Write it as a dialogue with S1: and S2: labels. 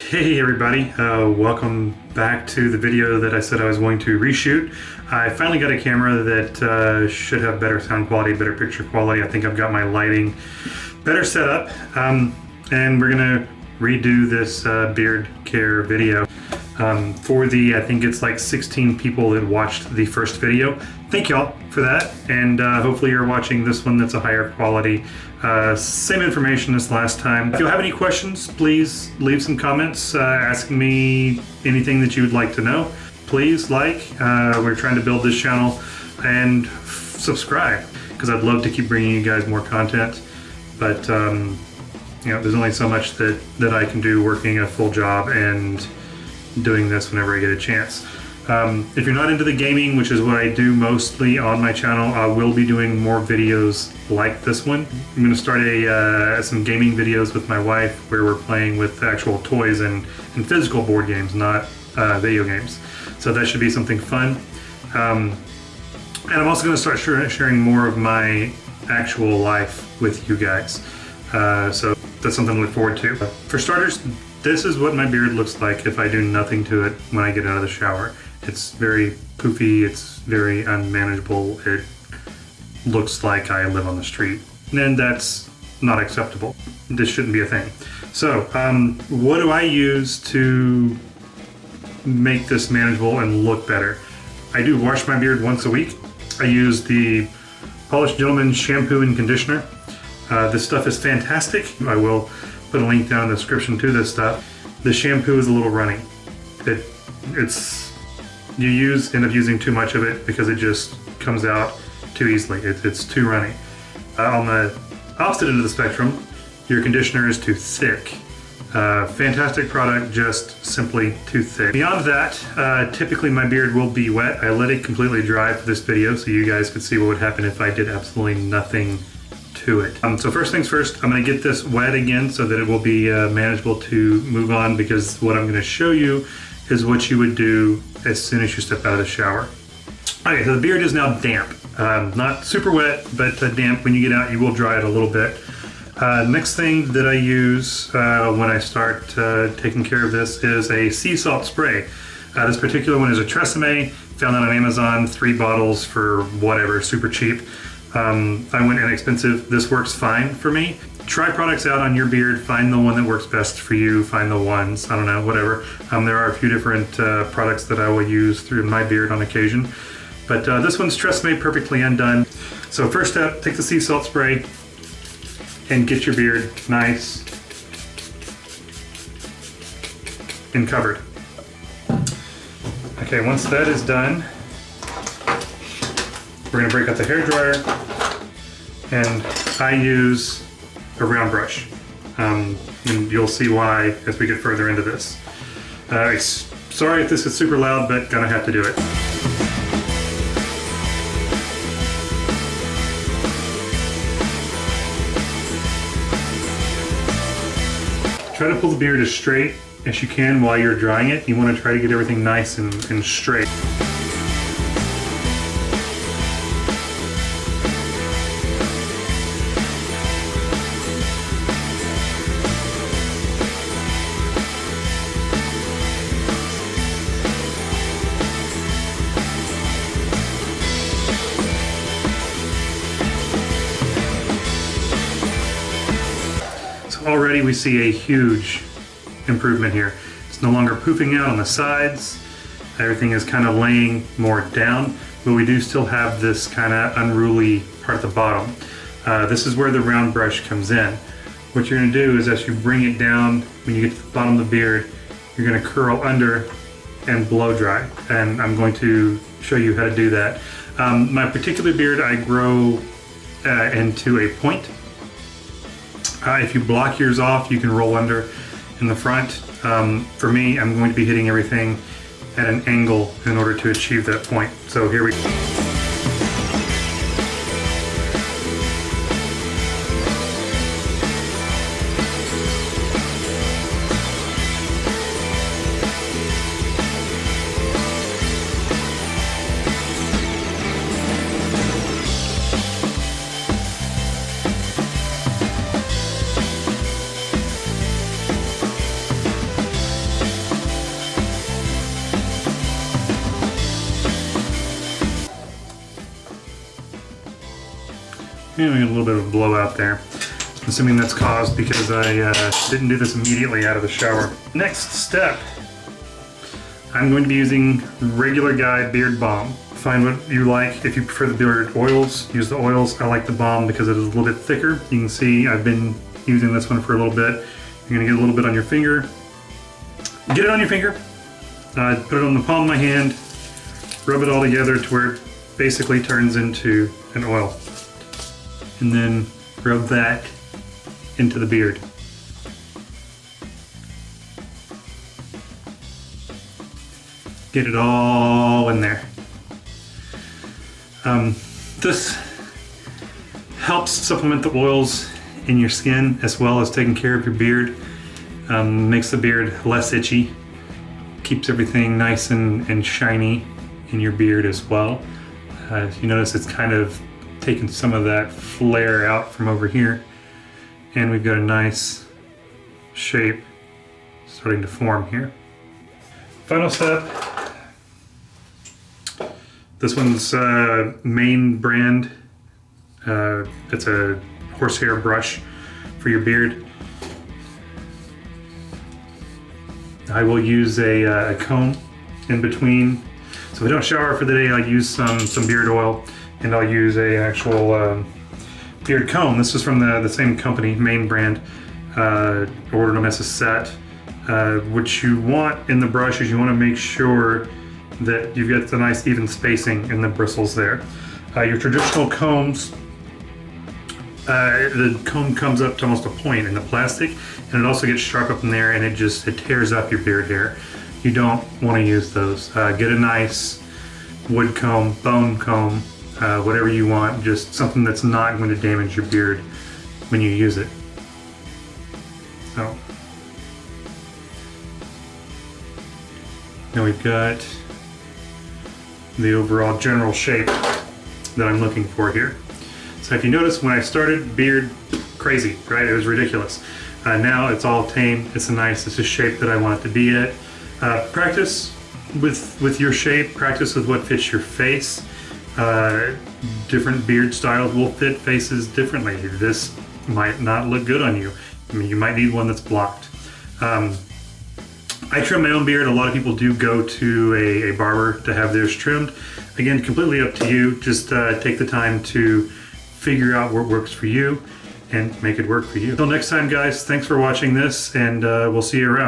S1: Hey everybody, welcome back to the video that I said I was going to reshoot. I finally got a camera that should have better sound quality, better picture quality. I think I've got my lighting better set up, and we're gonna redo this beard care video. For the, I think it's like 16 people that watched the first video. Thank y'all for that, and hopefully you're watching this one that's a higher quality. Same information as last time. If you have any questions, please leave some comments asking me anything that you would like to know. Please we're trying to build this channel, and subscribe, because I'd love to keep bringing you guys more content. But you know, there's only so much that I can do working a full job and doing this whenever I get a chance. If you're not into the gaming, which is what I do mostly on my channel, I will be doing more videos like this one. I'm going to start some gaming videos with my wife where we're playing with actual toys and physical board games, not video games. So that should be something fun. And I'm also going to start sharing more of my actual life with you guys. So that's something to look forward to. For starters, this is what my beard looks like if I do nothing to it when I get out of the shower. It's very poofy, it's very unmanageable, it looks like I live on the street, and that's not acceptable. This shouldn't be a thing. So, what do I use to make this manageable and look better? I do wash my beard once a week. I use the Polished Gentleman shampoo and conditioner. This stuff is fantastic. I will put a link down in the description to this stuff. The shampoo is a little runny. You end up using too much of it because it just comes out too easily. It's too runny. On the opposite end of the spectrum, your conditioner is too thick. Fantastic product, just simply too thick. Beyond that, typically my beard will be wet. I let it completely dry for this video so you guys could see what would happen if I did absolutely nothing to it. So first things first, I'm going to get this wet again so that it will be manageable to move on, because what I'm going to show you is what you would do as soon as you step out of the shower. Okay, so the beard is now damp. Not super wet, but damp. When you get out, you will dry it a little bit. Next thing that I use when I start taking care of this is a sea salt spray. This particular one is a Tresemme, found on Amazon, 3 bottles for whatever, super cheap. I went inexpensive. This works fine for me. Try products out on your beard, find the one that works best for you, find the ones, I don't know, whatever. There are a few different products that I will use through my beard on occasion. But this one's Tresemme Perfectly Undone. So first step, take the sea salt spray and get your beard nice and covered. Okay, once that is done, we're gonna break out the hairdryer, and I use a round brush. And you'll see why as we get further into this. Sorry if this is super loud, but gonna have to do it. Try to pull the beard as straight as you can while you're drying it. You want to try to get everything nice and straight. Already we see a huge improvement here. It's no longer poofing out on the sides. Everything is kind of laying more down, but we do still have this kind of unruly part at the bottom. This is where the round brush comes in. What you're going to do is, as you bring it down, when you get to the bottom of the beard, you're going to curl under and blow dry. And I'm going to show you how to do that. My particular beard I grow into a point. If you block yours off, you can roll under in the front. For me, I'm going to be hitting everything at an angle in order to achieve that point. So here we go. And we got a little bit of a blowout there. I'm assuming that's caused because I didn't do this immediately out of the shower. Next step, I'm going to be using regular guy beard balm. Find what you like. If you prefer the beard oils, use the oils. I like the balm because it is a little bit thicker. You can see I've been using this one for a little bit. You're gonna get a little bit on your finger. Get it on your finger. Put it on the palm of my hand. Rub it all together to where it basically turns into an oil. And then rub that into the beard. Get it all in there. This helps supplement the oils in your skin as well as taking care of your beard. Makes the beard less itchy. Keeps everything nice and shiny in your beard as well. You notice it's kind of taken some of that flare out from over here. And we've got a nice shape starting to form here. Final step. This one's main brand. It's a horsehair brush for your beard. I will use a comb in between. So if I don't shower for the day, I'll use some beard oil, and I'll use a actual beard comb. This is from the same company, main brand. Ordered them as a set. What you want in the brush is you want to make sure that you've got the nice even spacing in the bristles there. Your traditional combs, the comb comes up to almost a point in the plastic, and it also gets sharp up in there, and it tears up your beard hair. You don't want to use those. Get a nice wood comb, bone comb, whatever you want, just something that's not going to damage your beard when you use it. So now we've got the overall general shape that I'm looking for here. So if you notice, when I started, beard crazy, right? It was ridiculous. Now it's all tame. It's it's a shape that I want it to be at. Practice with your shape. Practice with what fits your face. Different beard styles will fit faces differently. This might not look good on you. I mean, you might need one that's blocked. I trim my own beard. A lot of people do go to a barber to have theirs trimmed. Again, completely up to you. Just take the time to figure out what works for you and make it work for you. Until next time, guys, thanks for watching this, and we'll see you around.